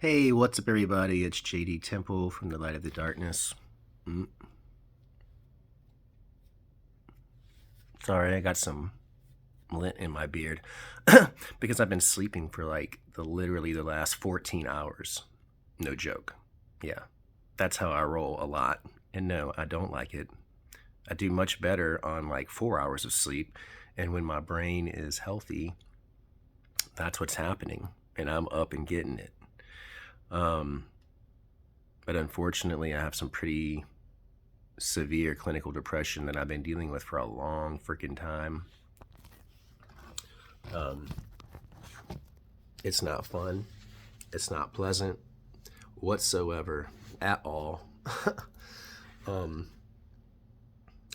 Hey, what's up, everybody? It's JD Temple from the Light of the Darkness. Mm. Sorry, I got some lint in my beard because I've been sleeping for like literally the last 14 hours. No joke. Yeah, that's how I roll a lot. And no, I don't like it. I do much better on like 4 hours of sleep. And when my brain is healthy, that's what's happening. And I'm up and getting it. Um, but unfortunately, I have some pretty severe clinical depression that I've been dealing with for a long freaking time. Um, it's not fun. It's not pleasant whatsoever at all. um,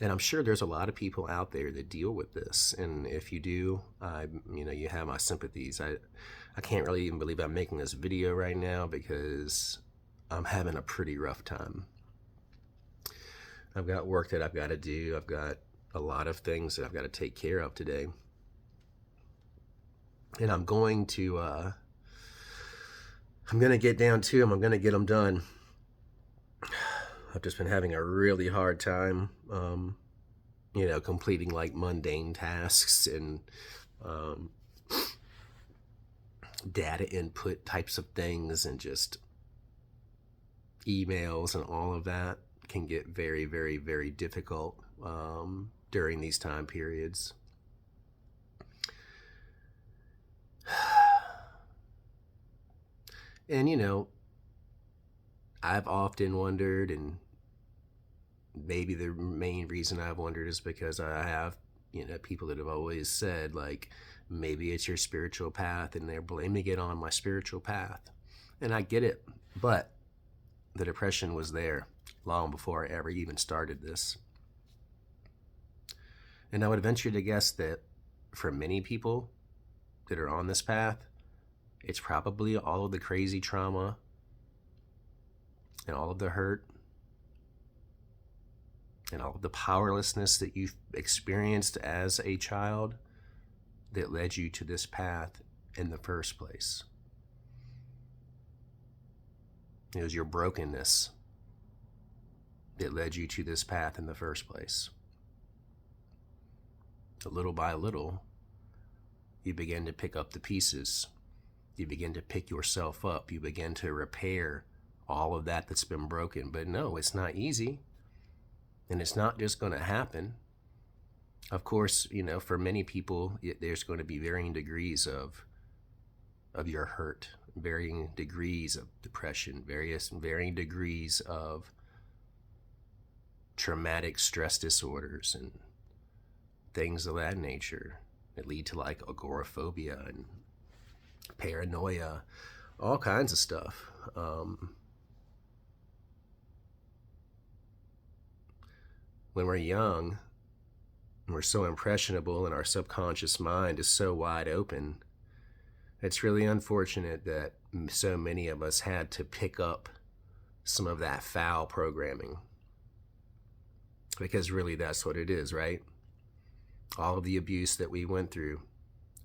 and I'm sure there's a lot of people out there that deal with this. And if you do, you have my sympathies. I can't really even believe I'm making this video right now because I'm having a pretty rough time. I've got work that I've got to do. I've got a lot of things that I've got to take care of today. And I'm going to get down to them. I'm going to get them done. I've just been having a really hard time, completing like mundane tasks and data input types of things, and just emails and all of that can get very, very, very difficult during these time periods. And, I've often wondered, and maybe the main reason I've wondered is because I have, people that have always said, like, maybe it's your spiritual path, and they're blaming it on my spiritual path. And I get it, but the depression was there long before I ever even started this. And I would venture to guess that for many people that are on this path, it's probably all of the crazy trauma and all of the hurt and all of the powerlessness that you've experienced as a child that led you to this path in the first place. It was your brokenness that led you to this path in the first place. So little by little, you begin to pick up the pieces. You begin to pick yourself up. You begin to repair all of that that's been broken. But no, it's not easy. And it's not just going to happen. Of course, for many people, there's going to be varying degrees of your hurt, varying degrees of depression, varying degrees of traumatic stress disorders and things of that nature that lead to like agoraphobia and paranoia, all kinds of stuff. When we're young, we're so impressionable and our subconscious mind is so wide open. It's really unfortunate that so many of us had to pick up some of that foul programming, because really that's what it is, right? All of the abuse that we went through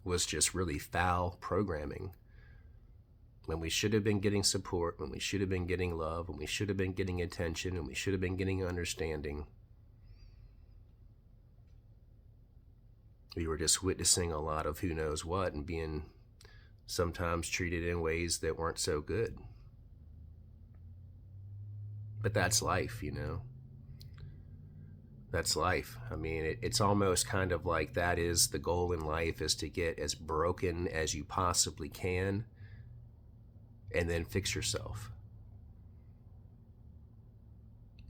was just really foul programming. When we should have been getting support, when we should have been getting love, when we should have been getting attention, when we should have been getting understanding, we were just witnessing a lot of who knows what and being sometimes treated in ways that weren't so good. But that's life, That's life. I mean, it's almost kind of like that is the goal in life, is to get as broken as you possibly can and then fix yourself.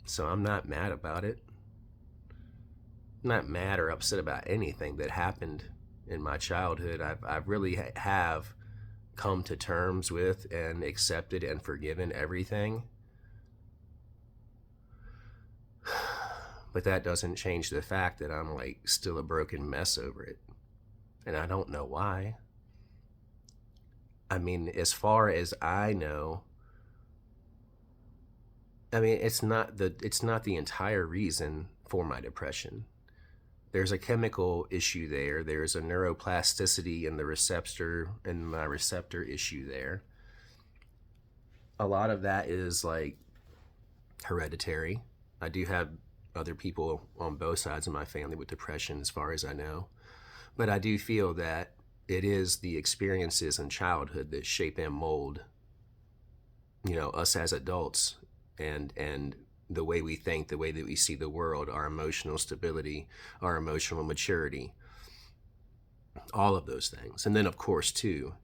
So I'm not mad about it. I'm not mad or upset about anything that happened in my childhood. I've really have come to terms with and accepted and forgiven everything. But that doesn't change the fact that I'm like still a broken mess over it. And I don't know why. I mean, as far as I know, it's not the entire reason for my depression. There's a chemical issue there. There's a neuroplasticity in the receptor, in my receptor issue there. a lot of that is like hereditary. I do have other people on both sides of my family with depression, as far as I know. But I do feel that it is the experiences in childhood that shape and mold, us as adults, and the way we think, the way that we see the world, our emotional stability, our emotional maturity, all of those things. And then, of course, too,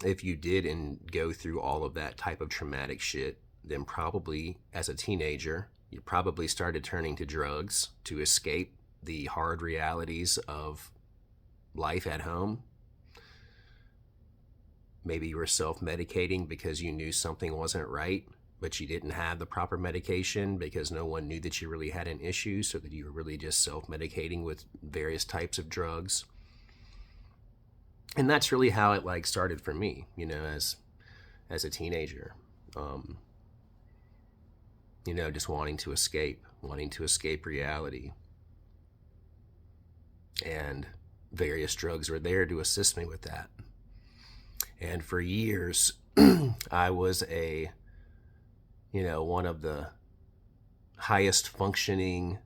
if you did and go through all of that type of traumatic shit, then probably as a teenager, you probably started turning to drugs to escape the hard realities of life at home. Maybe you were self-medicating because you knew something wasn't right, but you didn't have the proper medication because no one knew that you really had an issue, so that you were really just self-medicating with various types of drugs. And that's really how it like started for me, as a teenager. Just wanting to escape reality. And various drugs were there to assist me with that. And for years, I was one of the highest functioning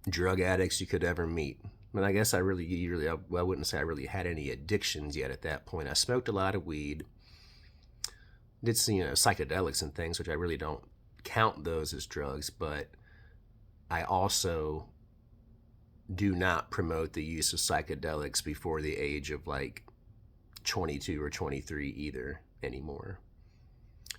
drug addicts you could ever meet. But I guess I wouldn't say I really had any addictions yet at that point. I smoked a lot of weed, did some, psychedelics and things, which I really don't count those as drugs, but I also do not promote the use of psychedelics before the age of like 22 or 23 either anymore.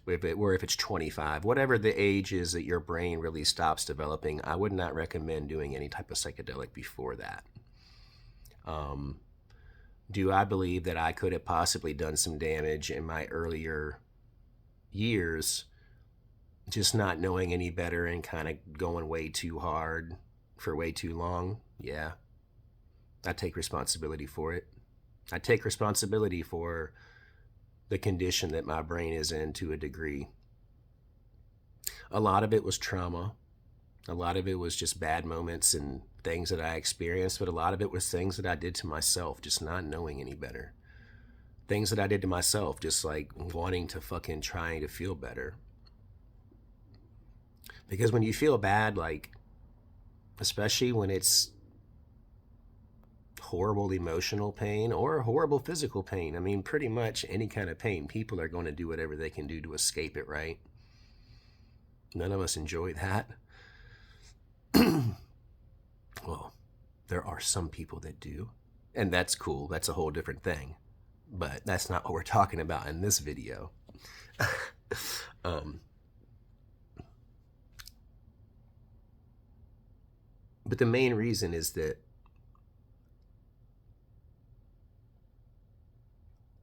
Or if it's 25, whatever the age is that your brain really stops developing, I would not recommend doing any type of psychedelic before that. Do I believe that I could have possibly done some damage in my earlier years, just not knowing any better and kind of going way too hard for way too long? Yeah. I take responsibility for it. I take responsibility for the condition that my brain is in to a degree. A lot of it was trauma. A lot of it was just bad moments and things that I experienced, but a lot of it was things that I did to myself, just not knowing any better. Things that I did to myself, just like wanting to fucking trying to feel better. Because when you feel bad, like, especially when it's horrible emotional pain or horrible physical pain, I mean, pretty much any kind of pain, people are going to do whatever they can do to escape it, right? None of us enjoy that. Well, there are some people that do, and that's cool. That's a whole different thing. But that's not what we're talking about in this video. But the main reason is that,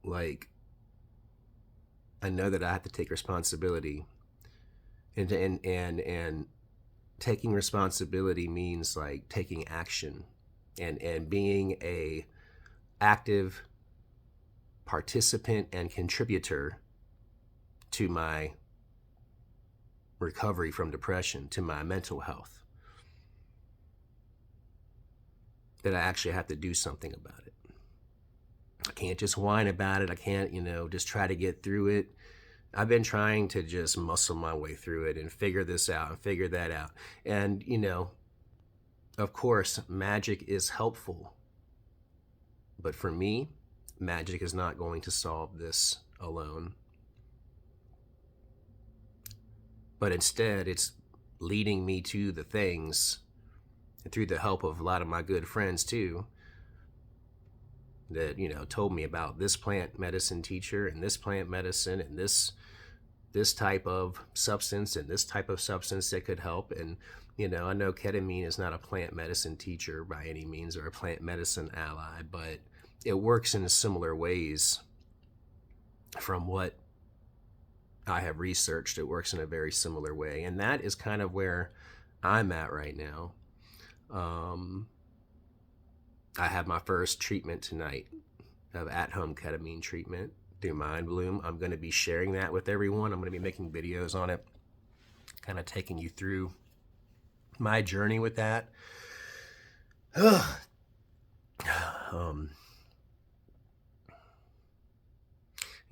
like, I know that I have to take responsibility, and taking responsibility means like taking action and being a active participant and contributor to my recovery from depression, to my mental health. That I actually have to do something about it. I can't just whine about it. I can't, just try to get through it. I've been trying to just muscle my way through it and figure this out and figure that out. And, of course, magic is helpful. But for me, magic is not going to solve this alone. But instead, it's leading me to the things, through the help of a lot of my good friends too, that, told me about this plant medicine teacher and this plant medicine and this type of substance and this type of substance that could help. And, I know ketamine is not a plant medicine teacher by any means or a plant medicine ally, but it works in similar ways. From what I have researched, it works in a very similar way. And that is kind of where I'm at right now. I have my first treatment tonight of at-home ketamine treatment through Mindbloom. I'm going to be sharing that with everyone. I'm going to be making videos on it, kind of taking you through my journey with that.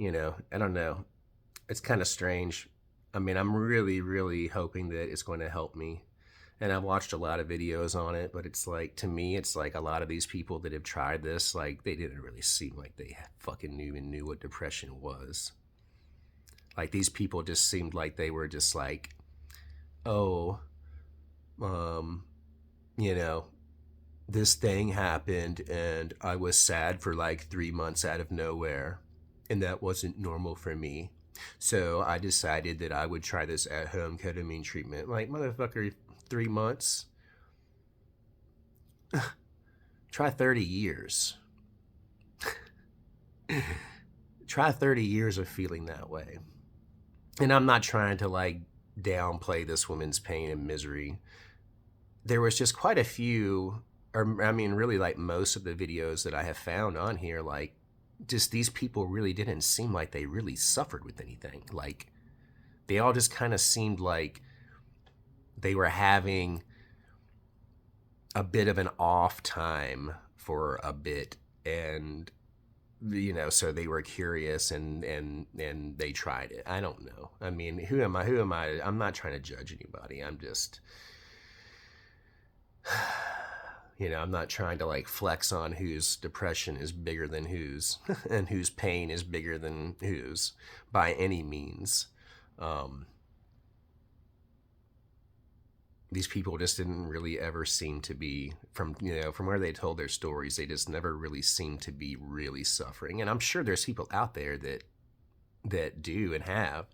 I don't know. It's kind of strange. I mean, I'm really, really hoping that it's going to help me. And I've watched a lot of videos on it, but it's like, to me, it's like a lot of these people that have tried this, like, they didn't really seem like they fucking even knew what depression was. Like, these people just seemed like they were just like, oh, um, you know, this thing happened and I was sad for like 3 months out of nowhere, and that wasn't normal for me. So I decided that I would try this at home ketamine treatment. Like, motherfucker, 3 months? Try 30 years. Try 30 years of feeling that way. And I'm not trying to like downplay this woman's pain and misery. There was just quite a few, or I mean, really, like most of the videos that I have found on here, like, just these people really didn't seem like they really suffered with anything. Like, they all just kind of seemed like they were having a bit of an off time for a bit, and so they were curious, and they tried it. I don't know. I mean, who am I? I'm not trying to judge anybody. I'm just I'm not trying to like flex on whose depression is bigger than whose and whose pain is bigger than whose by any means. These people just didn't really ever seem to be, from where they told their stories, they just never really seemed to be really suffering. And I'm sure there's people out there that do and have,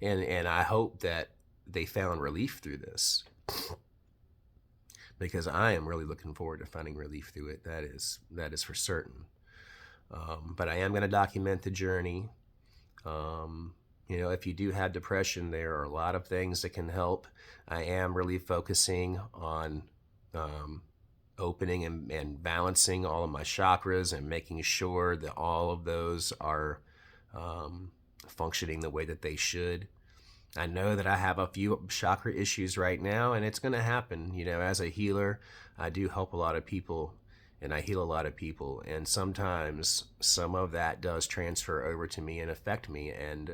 and I hope that they found relief through this, because I am really looking forward to finding relief through it. That is for certain. But I am going to document the journey. If you do have depression, there are a lot of things that can help. I am really focusing on opening and balancing all of my chakras and making sure that all of those are functioning the way that they should. I know that I have a few chakra issues right now, and it's going to happen. As a healer, I do help a lot of people, and I heal a lot of people, and sometimes some of that does transfer over to me and affect me, and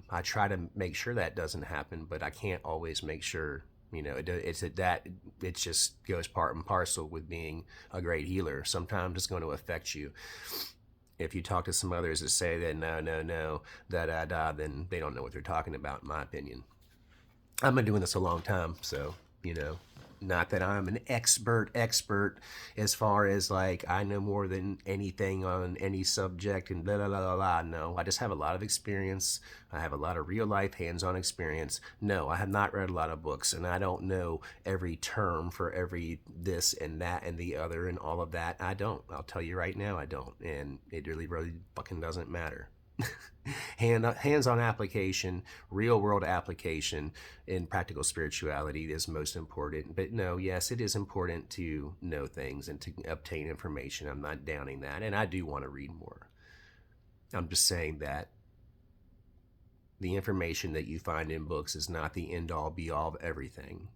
I try to make sure that doesn't happen, but I can't always make sure. It just goes part and parcel with being a great healer. Sometimes it's going to affect you. If you talk to some others that say that no, then they don't know what they're talking about, in my opinion. I've been doing this a long time, so, not that I'm an expert as far as like I know more than anything on any subject and blah, blah, blah, blah, blah. No, I just have a lot of experience. I have a lot of real life hands-on experience. No, I have not read a lot of books, and I don't know every term for every this and that and the other and all of that. I don't. I'll tell you right now, I don't. And it really, really fucking doesn't matter. Hands-on application, real-world application in practical spirituality is most important. But no, yes, it is important to know things and to obtain information. I'm not downing that, and I do want to read more. I'm just saying that the information that you find in books is not the end-all, be-all of everything.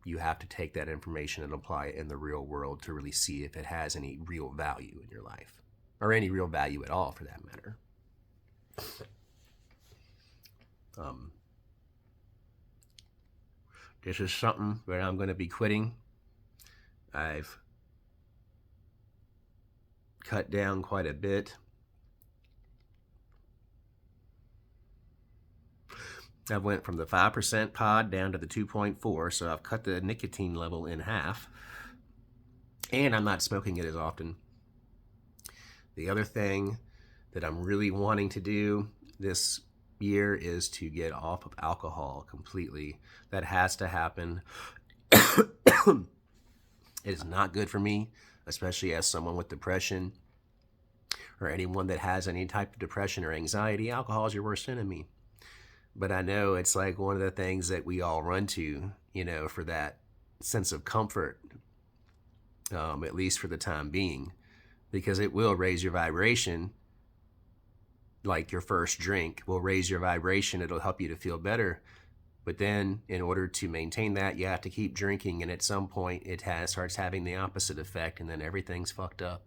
You have to take that information and apply it in the real world to really see if it has any real value in your life, or any real value at all, for that matter. This is something that I'm going to be quitting. I've cut down quite a bit. I went from the 5% pod down to the 2.4, so I've cut the nicotine level in half. And I'm not smoking it as often. The other thing that I'm really wanting to do this year is to get off of alcohol completely. That has to happen. It is not good for me, especially as someone with depression or anyone that has any type of depression or anxiety. Alcohol is your worst enemy. But I know it's like one of the things that we all run to, for that sense of comfort, at least for the time being, because it will raise your vibration. Like your first drink will raise your vibration. It'll help you to feel better. But then in order to maintain that, you have to keep drinking. And at some point it starts having the opposite effect, and then everything's fucked up.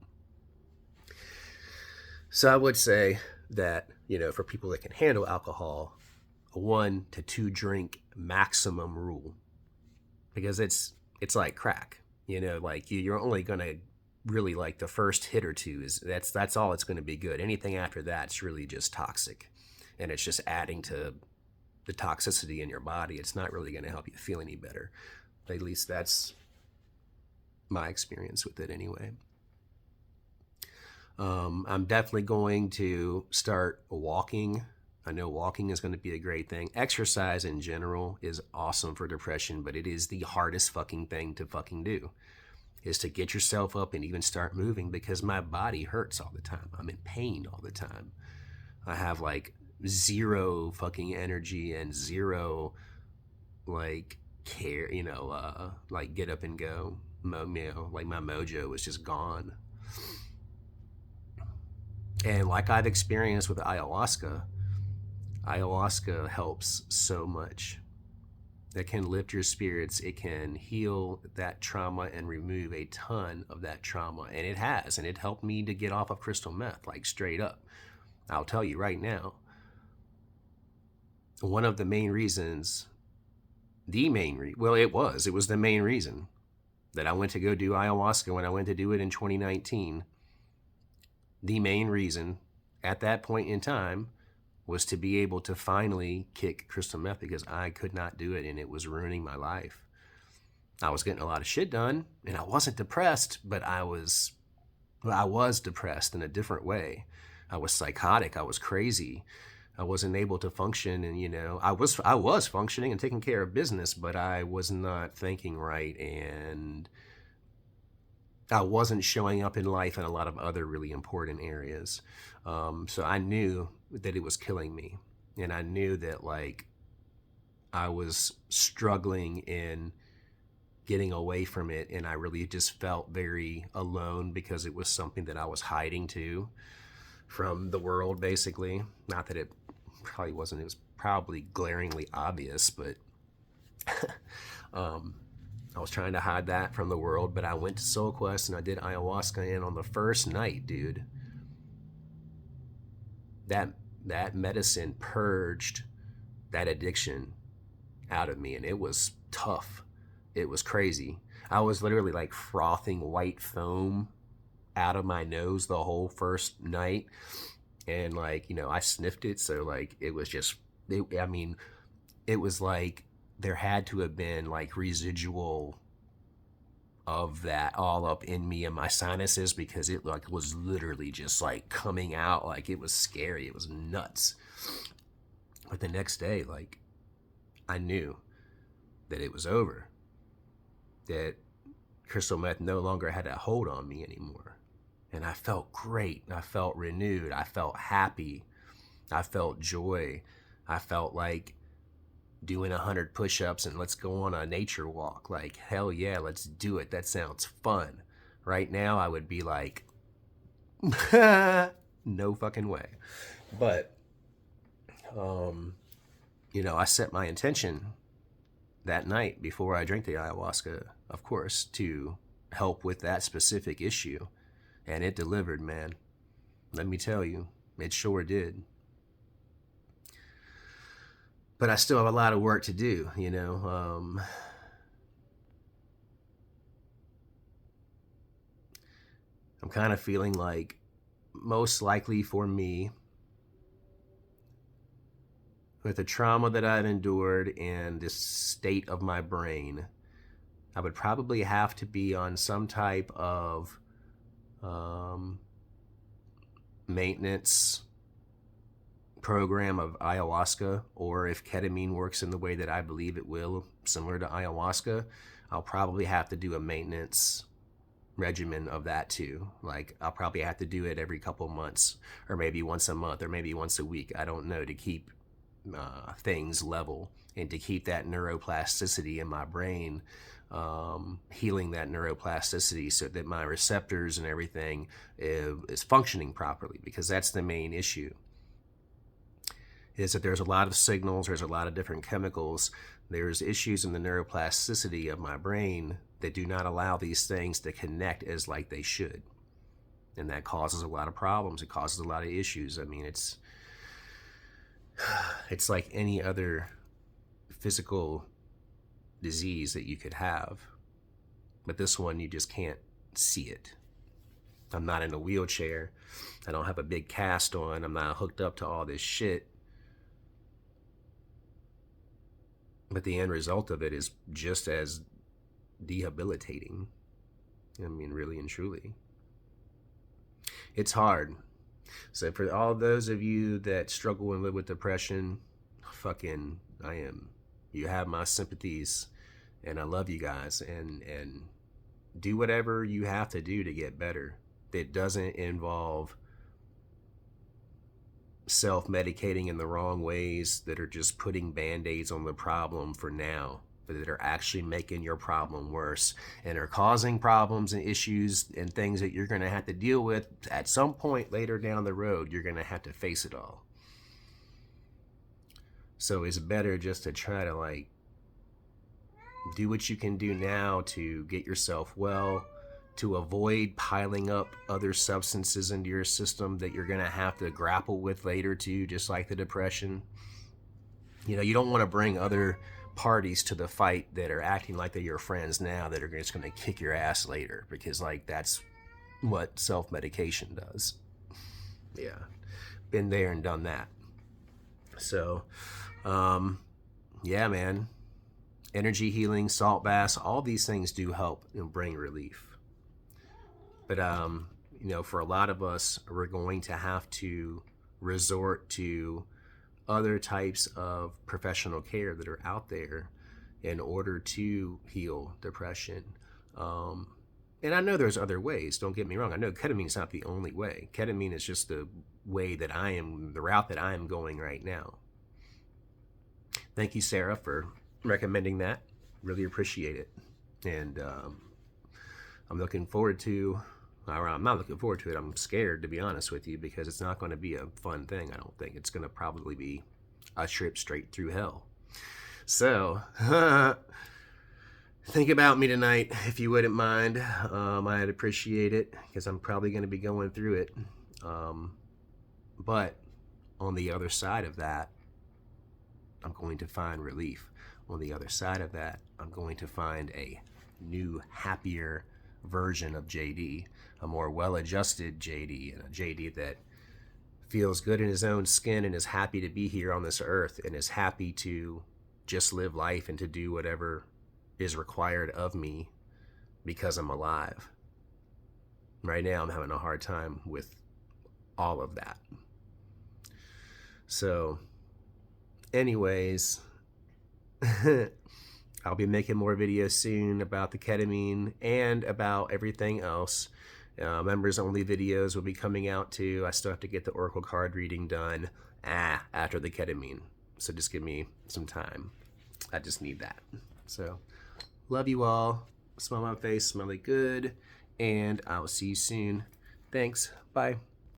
So I would say that, for people that can handle alcohol, a 1 to 2 drink maximum rule, because it's like crack, like you're only going to really, like, the first hit or two is that's all it's going to be good. Anything after that's really just toxic, and it's just adding to the toxicity in your body. It's not really going to help you feel any better. At least that's my experience with it anyway. I'm definitely going to start walking. I know walking is going to be a great thing. Exercise in general is awesome for depression, but it is the hardest fucking thing to fucking do, is to get yourself up and even start moving, because my body hurts all the time. I'm in pain all the time. I have like zero fucking energy and zero like care, like get up and go. Like my mojo was just gone. And like I've experienced with ayahuasca helps so much. It can lift your spirits. It can heal that trauma and remove a ton of that trauma. And it has. And it helped me to get off of crystal meth, like straight up. I'll tell you right now. One of the main reasons, it was the main reason that I went to go do ayahuasca when I went to do it in 2019. The main reason at that point in time was to be able to finally kick crystal meth, because I could not do it and it was ruining my life. I was getting a lot of shit done and I wasn't depressed, but I was depressed in a different way. I was psychotic. I was crazy. I wasn't able to function, and I was functioning and taking care of business, but I was not thinking right, and I wasn't showing up in life in a lot of other really important areas. So I knew that it was killing me, and I knew that like I was struggling in getting away from it, and I really just felt very alone, because it was something that I was hiding to from the world, basically. Not that it probably wasn't, it was probably glaringly obvious, but I was trying to hide that from the world. But I went to Soul Quest and I did ayahuasca, and on the first night, dude, that medicine purged that addiction out of me, and it was tough. It was crazy. I was literally like frothing white foam out of my nose the whole first night, and like I sniffed it, so like it was just it was like there had to have been like residual of that all up in me and my sinuses, because it like was literally just like coming out. Like it was scary. It was nuts. But the next day, like I knew that it was over, that crystal meth no longer had a hold on me anymore. And I felt great. I felt renewed. I felt happy. I felt joy. I felt like doing 100 push-ups and let's go on a nature walk. Like, hell yeah, let's do it. That sounds fun. Right now, I would be like, no fucking way. But, I set my intention that night before I drank the ayahuasca, of course, to help with that specific issue. And it delivered, man. Let me tell you, it sure did. But I still have a lot of work to do, I'm kind of feeling like, most likely for me, with the trauma that I've endured and this state of my brain, I would probably have to be on some type of maintenance program of ayahuasca, or if ketamine works in the way that I believe it will, similar to ayahuasca, I'll probably have to do a maintenance regimen of that too. Like I'll probably have to do it every couple months, or maybe once a month, or maybe once a week. I don't know, to keep things level and to keep that neuroplasticity in my brain, healing that neuroplasticity so that my receptors and everything is functioning properly, because that's the main issue. Is that there's a lot of signals, there's a lot of different chemicals, there's issues in the neuroplasticity of my brain that do not allow these things to connect as like they should. And that causes a lot of problems. It causes a lot of issues. I mean, it's It's like any other physical disease that you could have, but this one you just can't see it. I'm not in a wheelchair. I don't have a big cast on. I'm not hooked up to all this shit. But the end result of it is just as debilitating. I mean, really and truly. It's hard. So for all those of you that struggle and live with depression, you have my sympathies, and I love you guys, and do whatever you have to do to get better. It doesn't involve self-medicating in the wrong ways that are just putting band-aids on the problem for now, but that are actually making your problem worse and are causing problems and issues and things that you're going to have to deal with at some point later down the road. You're going to have to face it all. So it's better just to try to do what you can do now to get yourself well, to avoid piling up other substances into your system that you're going to have to grapple with later too, just like the depression. You don't want to bring other parties to the fight that are acting like they're your friends now that are just going to kick your ass later, because that's what self-medication does. Yeah, been there and done that. So yeah, man, energy healing, salt baths, all these things do help and bring relief. But for a lot of us, we're going to have to resort to other types of professional care that are out there in order to heal depression. And I know there's other ways, don't get me wrong. I know ketamine is not the only way. Ketamine is just the route that I am going right now. Thank you, Sarah, for recommending that. Really appreciate it. And I'm not looking forward to it. I'm scared, to be honest with you, because it's not going to be a fun thing. I don't think it's going to probably be a trip straight through hell. So think about me tonight, if you wouldn't mind. I'd appreciate it, because I'm probably going to be going through it. But on the other side of that, I'm going to find relief. On the other side of that, I'm going to find a new, happier version of JD, a more well-adjusted JD, and a JD that feels good in his own skin and is happy to be here on this earth and is happy to just live life and to do whatever is required of me because I'm alive. Right now, I'm having a hard time with all of that. So, anyways, I'll be making more videos soon about the ketamine and about everything else. Members only videos will be coming out too. I still have to get the Oracle card reading done after the ketamine. So just give me some time. I just need that. So love you all. Smell my face, smell it good. And I will see you soon. Thanks. Bye.